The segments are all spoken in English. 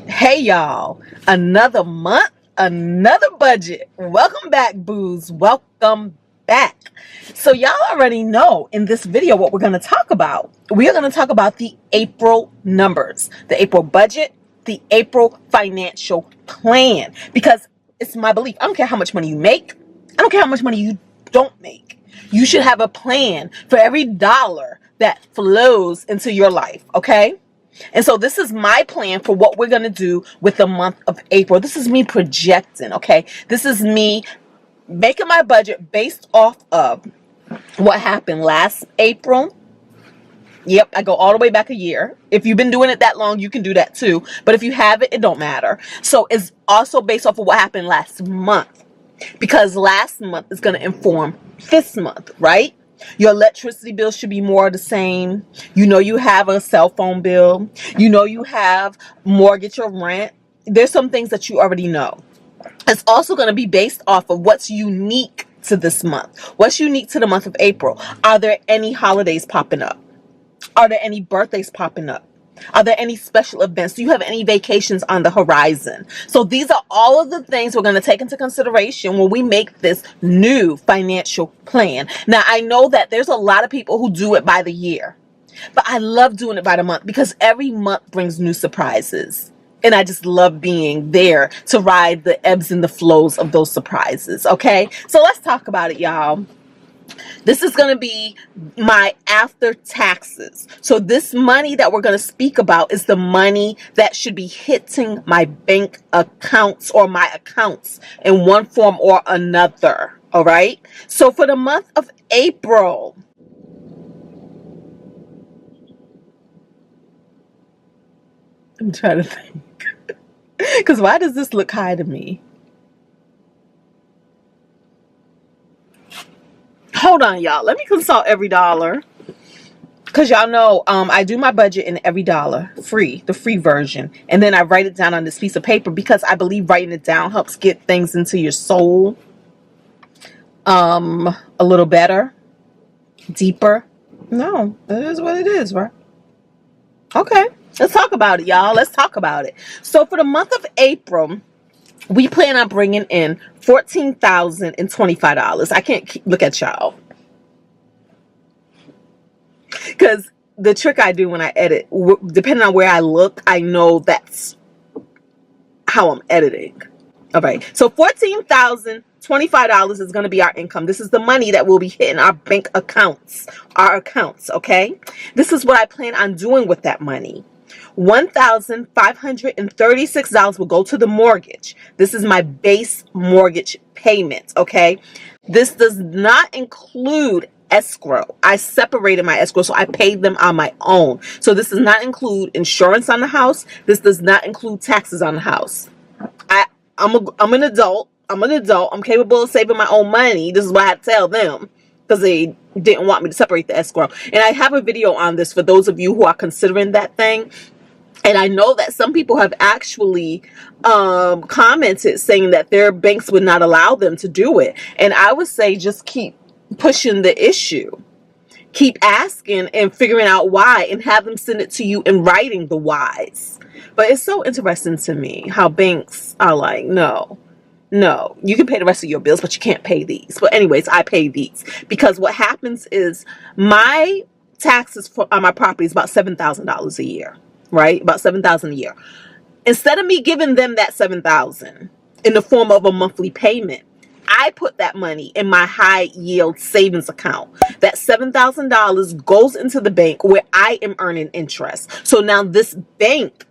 Hey y'all, another month, another budget. Welcome back, boos. Welcome back. So y'all already know in this video what we're going to talk about. We are going to talk about the April numbers, the April budget, the April financial plan, because it's my belief. I don't care how much money you make. I don't care how much money you don't make. You should have a plan for every dollar that flows into your life, okay? And so this is my plan for what we're going to do with the month of April. This is me projecting, okay? This is me making my budget based off of what happened last April. Yep, I go all the way back a year. If you've been doing it that long, you can do that too. But if you haven't, it don't matter. So it's also based off of what happened last month, because last month is going to inform this month, right? Your electricity bill should be more the same. You know you have a cell phone bill. You know you have mortgage or rent. There's some things that you already know. It's also going to be based off of what's unique to this month. What's unique to the month of April? Are there any holidays popping up? Are there any birthdays popping up? Are there any special events? Do you have any vacations on the horizon? So these are all of the things we're going to take into consideration when we make this new financial plan. Now, I know that there's a lot of people who do it by the year, but I love doing it by the month because every month brings new surprises. And I just love being there to ride the ebbs and the flows of those surprises. Okay, so let's talk about it, y'all. This is going to be my after taxes. So this money that we're going to speak about is the money that should be hitting my bank accounts or my accounts in one form or another. All right. So for the month of April, I'm trying to think. Because why does this look high to me? Hold on, y'all. Let me consult every dollar. Because y'all know I do my budget in every dollar. Free. The free version. And then I write it down on this piece of paper because I believe writing it down helps get things into your soul a little better. Deeper. No. It is what it is, right? Okay. Let's talk about it, y'all. Let's talk about it. So for the month of April, we plan on bringing in $14,025. I can't look at y'all. Because the trick I do when I edit, depending on where I look, I know that's how I'm editing. All right. So $14,025 is going to be our income. This is the money that will be hitting our bank accounts, okay? This is what I plan on doing with that money. $1,536 will go to the mortgage. This is my base mortgage payment, okay? This does not include escrow. I separated my escrow, so I paid them on my own. So this does not include insurance on the house. This does not include taxes on the house. I'm an adult. I'm capable of saving my own money. This is what I had to tell them, because they didn't want me to separate the escrow. And I have a video on this for those of you who are considering that thing. And I know that some people have actually commented saying that their banks would not allow them to do it. And I would say just keep pushing the issue. Keep asking and figuring out why, and have them send it to you in writing, the whys. But it's so interesting to me how banks are like, no, you can pay the rest of your bills, but you can't pay these. But anyways, I pay these because what happens is my taxes on my property is about $7,000 a year. Right? About $7,000 a year. Instead of me giving them that $7,000 in the form of a monthly payment, I put that money in my high yield savings account. That $7,000 goes into the bank where I am earning interest. So now this bank,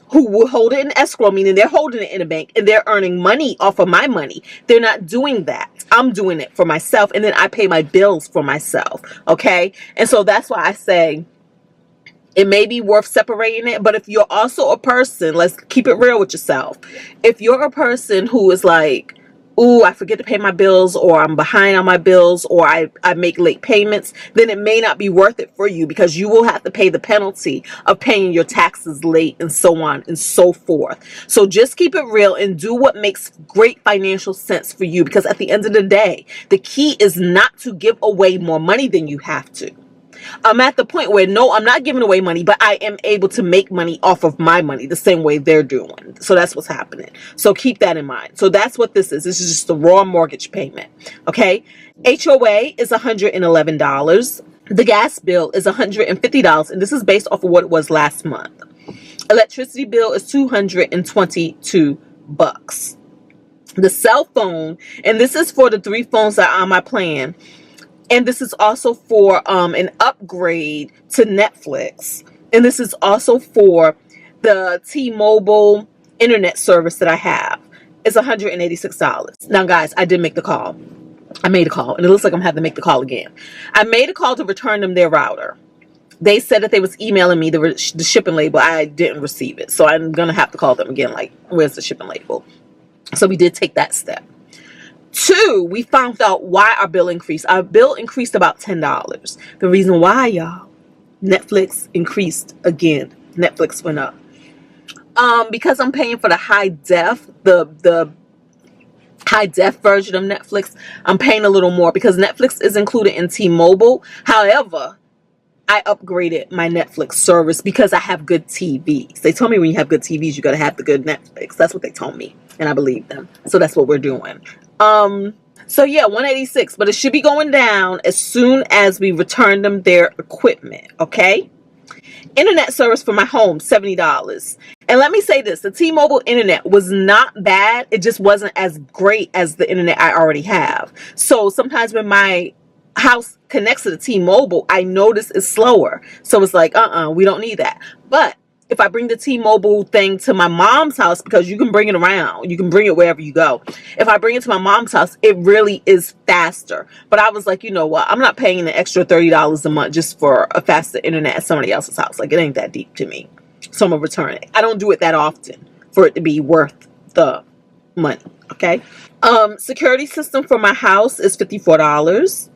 who will hold it in escrow, meaning they're holding it in a bank and they're earning money off of my money, they're not doing that. I'm doing it for myself, and then I pay my bills for myself. Okay? And so that's why I say, it may be worth separating it, but if you're also a person, let's keep it real with yourself. If you're a person who is like, ooh, I forget to pay my bills, or I'm behind on my bills, or I make late payments, then it may not be worth it for you, because you will have to pay the penalty of paying your taxes late and so on and so forth. So just keep it real and do what makes great financial sense for you, because at the end of the day, the key is not to give away more money than you have to. I'm at the point where, no, I'm not giving away money, but I am able to make money off of my money the same way they're doing. So that's what's happening. So keep that in mind. So that's what this is. This is just the raw mortgage payment. Okay. HOA is $111. The gas bill is $150. And this is based off of what it was last month. Electricity bill is $222. The cell phone, and this is for the 3 phones that are on my plan. And this is also for an upgrade to Netflix. And this is also for the T-Mobile internet service that I have. It's $186. Now, guys, I did make the call. I made a call, and it looks like I'm having to make the call again. I made a call to return them their router. They said that they was emailing me the shipping label. I didn't receive it. So I'm going to have to call them again, like, where's the shipping label? So we did take that step. 2, we found out why our bill increased. Our bill increased about $10. The reason why, y'all, Netflix increased again. Netflix went up. Because I'm paying for the high def, the high def version of Netflix, I'm paying a little more because Netflix is included in T-Mobile. However, I upgraded my Netflix service because I have good TVs. They told me when you have good TVs, you got to have the good Netflix. That's what they told me, and I believe them. So that's what we're doing. So yeah, 186, but it should be going down as soon as we return them their equipment. Okay. Internet service for my home, $70. And let me say this, the T-Mobile internet was not bad. It just wasn't as great as the internet I already have. So sometimes when my house connects to the T-Mobile, I notice it's slower. So it's like, we don't need that. But if I bring the T-Mobile thing to my mom's house, because you can bring it around, you can bring it wherever you go. If I bring it to my mom's house, it really is faster. But I was like, you know what? I'm not paying an extra $30 a month just for a faster internet at somebody else's house. Like, it ain't that deep to me. So I'm going to return it. I don't do it that often for it to be worth the money. Okay. Security system for my house is $54.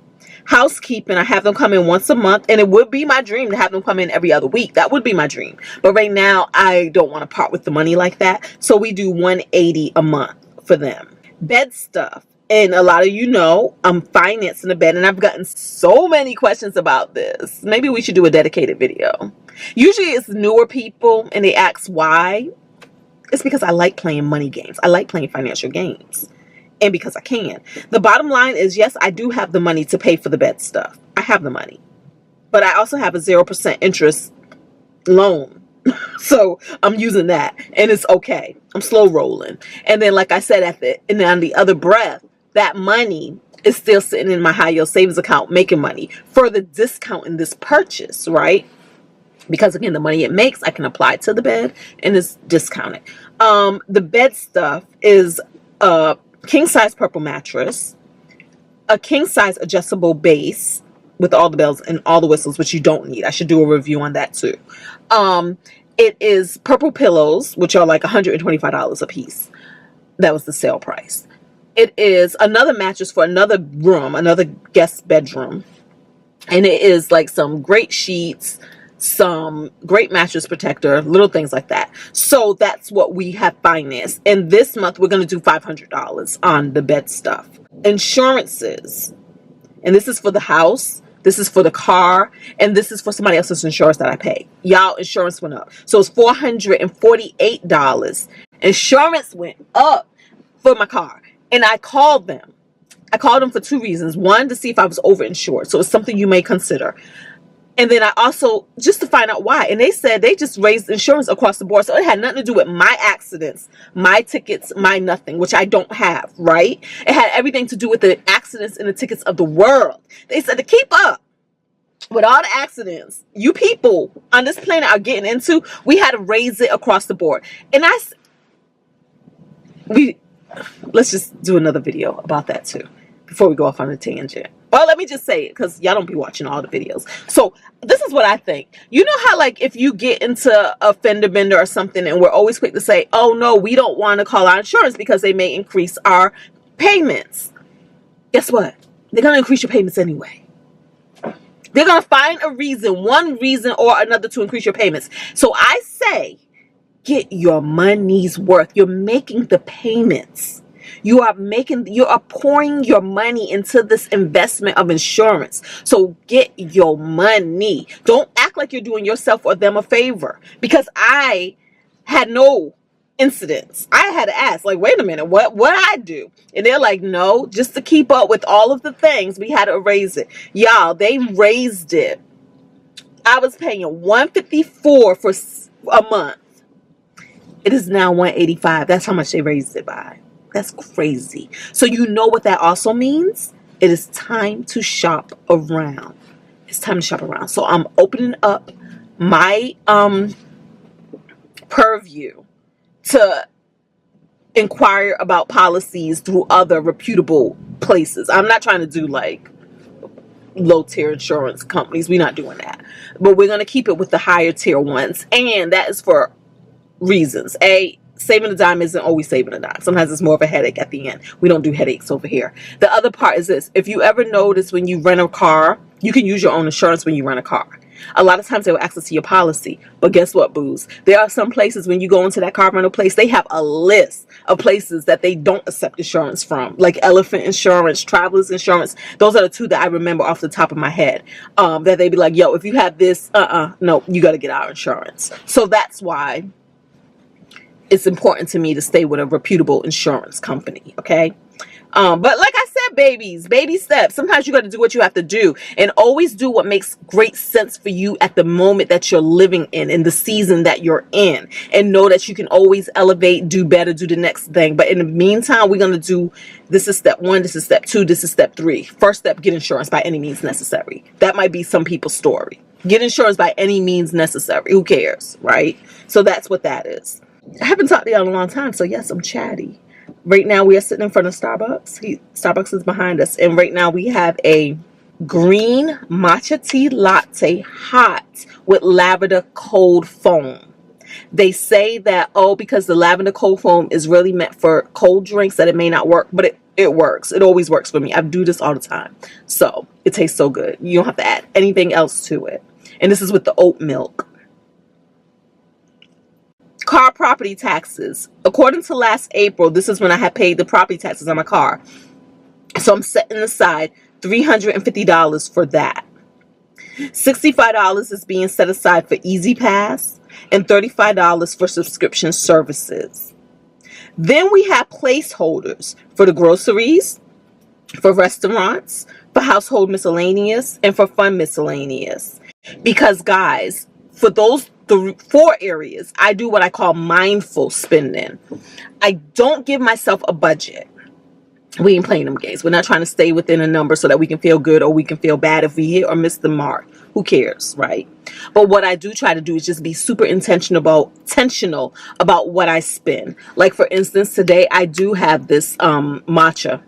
Housekeeping, I have them come in once a month, and it would be my dream to have them come in every other week. That would be my dream. But right now, I don't want to part with the money like that. So we do $180 a month for them. Bed stuff. And a lot of you know, I'm financing a bed, and I've gotten so many questions about this. Maybe we should do a dedicated video. Usually it's newer people, and they ask why. It's because I like playing money games. I like playing financial games. And because I can. The bottom line is, yes, I do have the money to pay for the bed stuff. I have the money. But I also have a 0% interest loan. So I'm using that. And it's okay. I'm slow rolling. And then, like I said, on the other breath, that money is still sitting in my high yield savings account making money for the discount in this purchase, right? Because again, the money it makes, I can apply to the bed and it's discounted. The bed stuff is king size purple mattress, a king size adjustable base with all the bells and all the whistles, which you don't need. I should do a review on that too. It is purple pillows, which are like $125 a piece. That was the sale price. It is another mattress for another room, another guest bedroom. And it is like some great sheets, some great mattress protector, little things like that. So that's what we have financed. And this month we're going to do $500 on the bed stuff. Insurances. And this is for the house. This is for the car. And this is for somebody else's insurance that I pay. Y'all, insurance went up. So it's $448. Insurance went up for my car. And I called them. I called them for 2 reasons. One, to see if I was overinsured. So it's something you may consider. And then I also, just to find out why. And they said they just raised insurance across the board. So it had nothing to do with my accidents, my tickets, my nothing, which I don't have, right? It had everything to do with the accidents and the tickets of the world. They said to keep up with all the accidents you people on this planet are getting into, we had to raise it across the board. And let's just do another video about that too, before we go off on a tangent. Well, let me just say it, because y'all don't be watching all the videos. So this is what I think. You know how, like, if you get into a fender bender or something, and we're always quick to say, oh no, we don't want to call our insurance because they may increase our payments. Guess what? They're going to increase your payments anyway. They're going to find a reason, one reason or another, to increase your payments. So I say, get your money's worth. You're making the payments. You are pouring your money into this investment of insurance. So get your money. Don't act like you're doing yourself or them a favor, because I had no incidents. I had to ask, like, wait a minute, what I do? And they're like, no, just to keep up with all of the things, we had to raise it. Y'all, they raised it. I was paying $154 for a month. It is now $185. That's how much they raised it by. That's crazy. So you know what that also means? It is time to shop around. It's time to shop around. So I'm opening up my purview to inquire about policies through other reputable places. I'm not trying to do like low tier insurance companies. We're not doing that. But we're going to keep it with the higher tier ones. And that is for reasons. Saving a dime isn't always saving a dime. Sometimes it's more of a headache at the end. We don't do headaches over here. The other part is this. If you ever notice when you rent a car, you can use your own insurance when you rent a car. A lot of times they will access to your policy. But guess what, booze? There are some places when you go into that car rental place, they have a list of places that they don't accept insurance from. Like Elephant Insurance, Travelers Insurance. Those are the two that I remember off the top of my head. That they be like, yo, if you have this, no, you got to get our insurance. So that's why it's important to me to stay with a reputable insurance company, okay? But like I said, baby steps. Sometimes you got to do what you have to do, and always do what makes great sense for you at the moment that you're living in the season that you're in, and know that you can always elevate, do better, do the next thing. But in the meantime, we're going to do, this is step 1, this is step 2, this is step 3. First step, get insurance by any means necessary. That might be some people's story. Get insurance by any means necessary. Who cares, right? So that's what that is. I haven't talked to y'all in a long time, so yes, I'm chatty. Right now, we are sitting in front of Starbucks. Starbucks is behind us. And right now, we have a green matcha tea latte hot with lavender cold foam. They say that, because the lavender cold foam is really meant for cold drinks, that it may not work. But it works. It always works for me. I do this all the time. So, it tastes so good. You don't have to add anything else to it. And this is with the oat milk. Car property taxes. According to last April, this is when I had paid the property taxes on my car. So I'm setting aside $350 for that. $65 is being set aside for Easy Pass and $35 for subscription services. Then we have placeholders for the groceries, for restaurants, for household miscellaneous, and for fun miscellaneous. Because guys, for those 4 areas, I do what I call mindful spending. I don't give myself a budget. We ain't playing them games. We're not trying to stay within a number so that we can feel good or we can feel bad if we hit or miss the mark. Who cares, right? But what I do try to do is just be super intentional about what I spend. Like, for instance, today I do have this matcha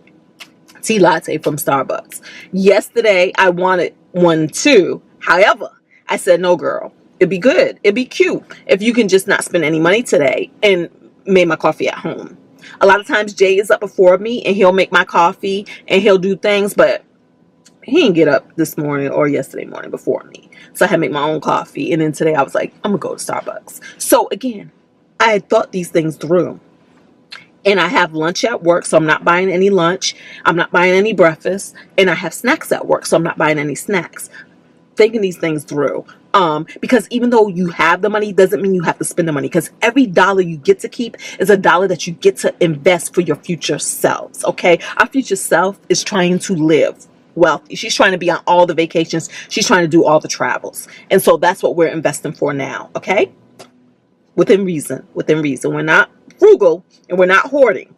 tea latte from Starbucks. Yesterday I wanted one too. However, I said, no, girl. It'd be good. It'd be cute if you can just not spend any money today and made my coffee at home. A lot of times Jay is up before me and he'll make my coffee and he'll do things, but he didn't get up this morning or yesterday morning before me. So I had to make my own coffee. And then today I was like, I'm going to go to Starbucks. So again, I had thought these things through. And I have lunch at work, so I'm not buying any lunch. I'm not buying any breakfast. And I have snacks at work, so I'm not buying any snacks. Thinking these things through. Because even though you have the money doesn't mean you have to spend the money, because every dollar you get to keep is a dollar that you get to invest for your future selves. Okay, our future self is trying to live wealthy. She's trying to be on all the vacations. She's trying to do all the travels, and so that's what we're investing for now. Okay, within reason. We're not frugal and we're not hoarding,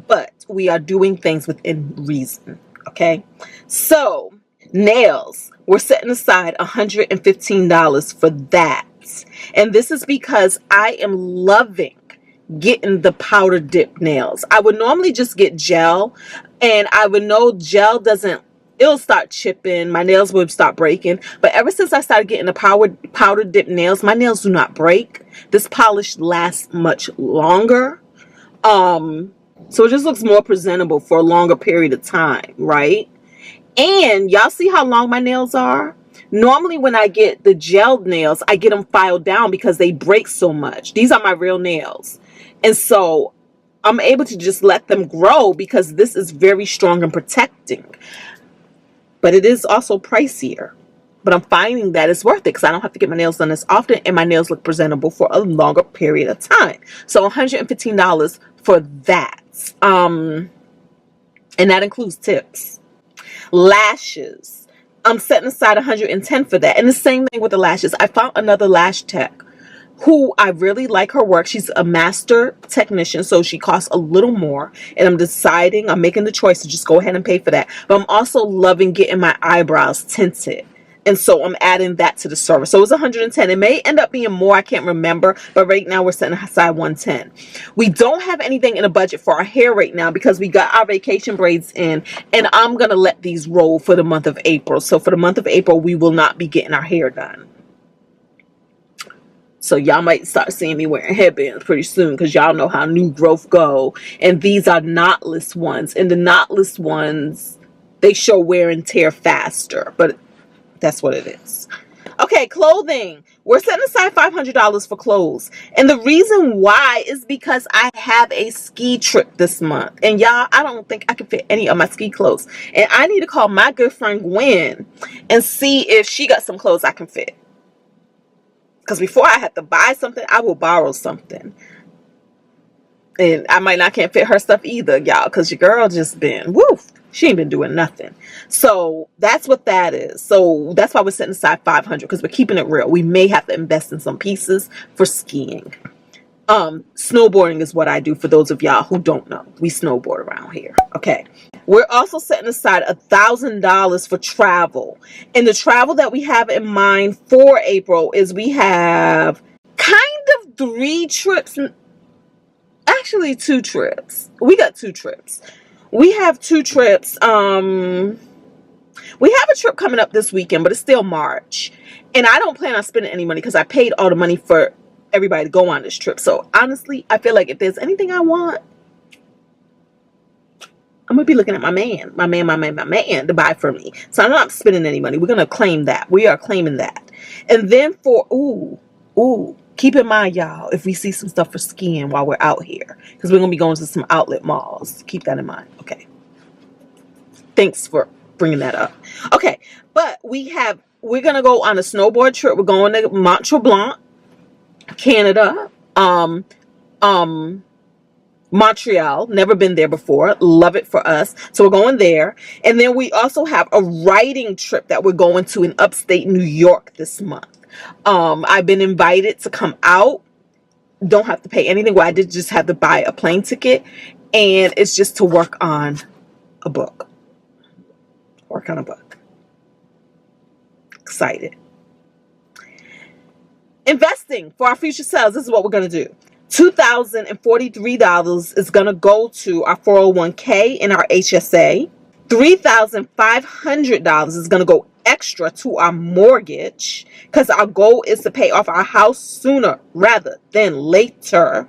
but we are doing things within reason. Okay, so nails. We're setting aside $115 for that. And this is because I am loving getting the powder dip nails. I would normally just get gel, and I would know gel it'll start chipping. My nails would start breaking. But ever since I started getting the powder dip nails, my nails do not break. This polish lasts much longer. So it just looks more presentable for a longer period of time, right? And y'all see how long my nails are? Normally when I get the gelled nails, I get them filed down because they break so much. These are my real nails. And so I'm able to just let them grow because this is very strong and protecting. But it is also pricier. But I'm finding that it's worth it because I don't have to get my nails done as often and my nails look presentable for a longer period of time. So $115 for that. And that includes tips. Lashes. I'm setting aside $110 for that. And the same thing with the lashes. I found another lash tech who I really like her work. She's a master technician, so she costs a little more. And I'm making the choice to just go ahead and pay for that. But I'm also loving getting my eyebrows tinted. And so I'm adding that to the service. So it was $110. It may end up being more. I can't remember. But right now we're setting aside $110. We don't have anything in a budget for our hair right now because we got our vacation braids in. And I'm going to let these roll for the month of April. So for the month of April, we will not be getting our hair done. So y'all might start seeing me wearing headbands pretty soon because y'all know how new growth go. And these are knotless ones. And the knotless ones, they show wear and tear faster. But that's what it is. Okay, clothing. We're setting aside $500 for clothes. And the reason why is because I have a ski trip this month. And y'all, I don't think I can fit any of my ski clothes. And I need to call my good friend Gwen and see if she got some clothes I can fit. Because before I have to buy something, I will borrow something. And I might not can't fit her stuff either, y'all. Because your girl just been, woof. She ain't been doing nothing. So that's what that is. So that's why we're setting aside $500 because we're keeping it real. We may have to invest in some pieces for skiing. Snowboarding is what I do for those of y'all who don't know. We snowboard around here. Okay. We're also setting aside $1,000 for travel. And the travel that we have in mind for April is we have kind of 3 trips. Actually 2 trips. We got 2 trips. We have 2 trips. We have a trip coming up this weekend, but it's still March. And I don't plan on spending any money because I paid all the money for everybody to go on this trip. So honestly, I feel like if there's anything I want, I'm going to be looking at my man to buy for me. So I'm not spending any money. We're going to claim that. We are claiming that. And then for, keep in mind, y'all, if we see some stuff for skiing while we're out here, because we're going to be going to some outlet malls. Keep that in mind. Okay. Thanks for bringing that up. Okay. But we're going to go on a snowboard trip. We're going to Mont Tremblant, Canada. Montreal, never been there before. Love it for us. So we're going there. And then we also have a writing trip that we're going to in upstate New York this month. I've been invited to come out. Don't have to pay anything. Well, I did just have to buy a plane ticket. And it's just to work on a book. Work on a book. Excited. Investing for our future selves. This is what we're going to do. $2,043 is going to go to our 401k and our HSA. $3,500 is going to go extra to our mortgage because our goal is to pay off our house sooner rather than later.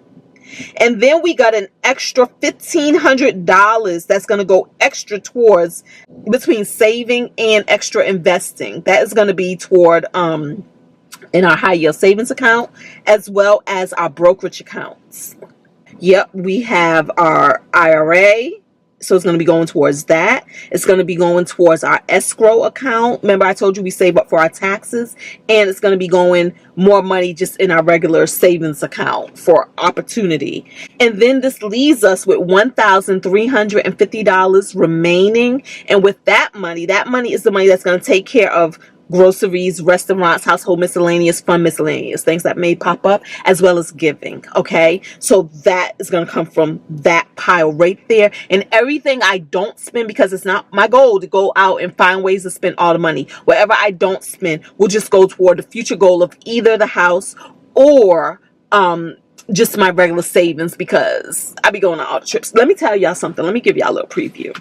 And then we got an extra $1,500 that's going to go extra towards between saving and extra investing. That is going to be toward in our high yield savings account as well as our brokerage accounts. Yep, we have our IRA. So it's going to be going towards that. It's going to be going towards our escrow account. Remember I told you we save up for our taxes. And it's going to be going more money just in our regular savings account for opportunity. And then this leaves us with $1,350 remaining. And with that money is the money that's going to take care of groceries, restaurants, household miscellaneous, fun miscellaneous, things that may pop up, as well as giving. Okay, so that is going to come from that pile right there. And everything I don't spend, because it's not my goal to go out and find ways to spend all the money. Whatever I don't spend will just go toward the future goal of either the house or just my regular savings, because I be going on all the trips. Let me tell y'all something. Let me give y'all a little preview.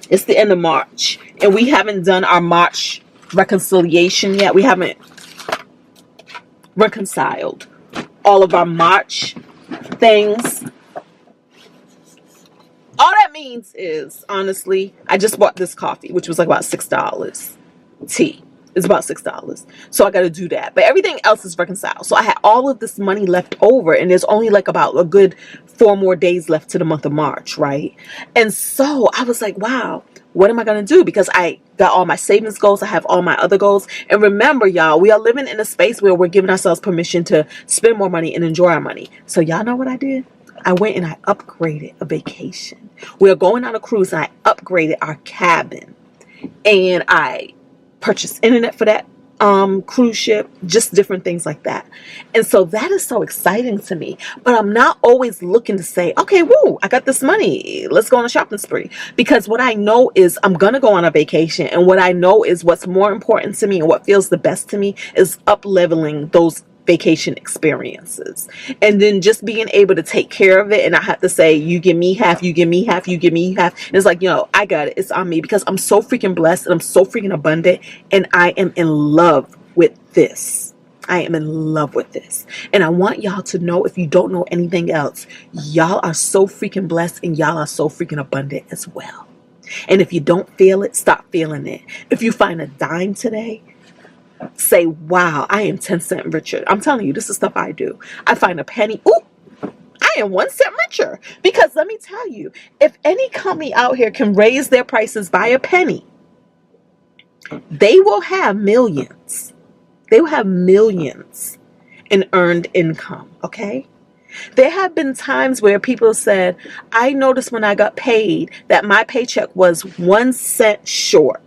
It's the end of March and we haven't done our March reconciliation yet. We haven't reconciled all of our March things. All that means is, honestly, I just bought this coffee, which was like about $6. Tea is about $6. So I got to do that. But everything else is reconciled. So I had all of this money left over, and there's only like about a good 4 more days left to the month of March, right? And so I was like, wow, what am I going to do? Because I got all my savings goals. I have all my other goals. And remember, y'all, we are living in a space where we're giving ourselves permission to spend more money and enjoy our money. So y'all know what I did? I went and I upgraded a vacation. We are going on a cruise, and I upgraded our cabin. And I purchased internet for that cruise ship, just different things like that. And so that is so exciting to me. But I'm not always looking to say, okay, woo, I got this money, let's go on a shopping spree. Because what I know is I'm gonna go on a vacation, and what I know is what's more important to me and what feels the best to me is up leveling those vacation experiences, and then just being able to take care of it. And I have to say, you give me half, you give me half, you give me half. And it's like, I got it, it's on me, because I'm so freaking blessed and I'm so freaking abundant, and I am in love with this. I am in love with this. And I want y'all to know, if you don't know anything else, y'all are so freaking blessed, and y'all are so freaking abundant as well. And if you don't feel it, stop feeling it. If you find a dime today, say, wow, I am 10 cents richer. I'm telling you, this is stuff I do. I find a penny. Ooh, I am 1 cent richer. Because let me tell you, if any company out here can raise their prices by a penny, they will have millions. They will have millions in earned income. Okay. There have been times where people said, I noticed when I got paid that my paycheck was 1 cent short.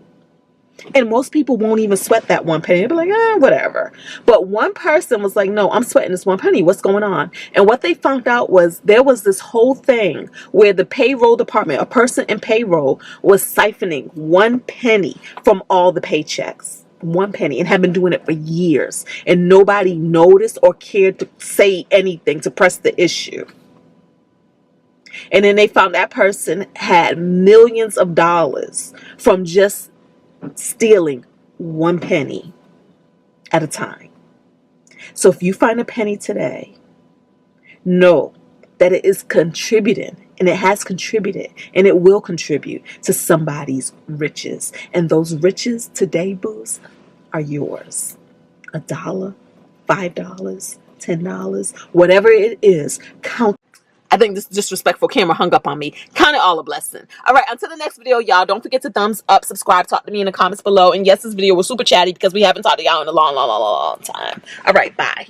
And most people won't even sweat that 1 penny. They'll be like, whatever. But one person was like, no, I'm sweating this 1 penny. What's going on? And what they found out was there was this whole thing where the payroll department, a person in payroll, was siphoning 1 penny from all the paychecks. 1 penny, and had been doing it for years. And nobody noticed or cared to say anything to press the issue. And then they found that person had millions of dollars from just stealing 1 penny at a time. So if you find a penny today, know that it is contributing, and it has contributed, and it will contribute to somebody's riches. And those riches today, booze, are yours. $1, $5, $10, whatever it is, count. I think this disrespectful camera hung up on me. Count it all a blessing. All right, until the next video, y'all, don't forget to thumbs up, subscribe, talk to me in the comments below. And yes, this video was super chatty because we haven't talked to y'all in a long, long, long, long time. All right, bye.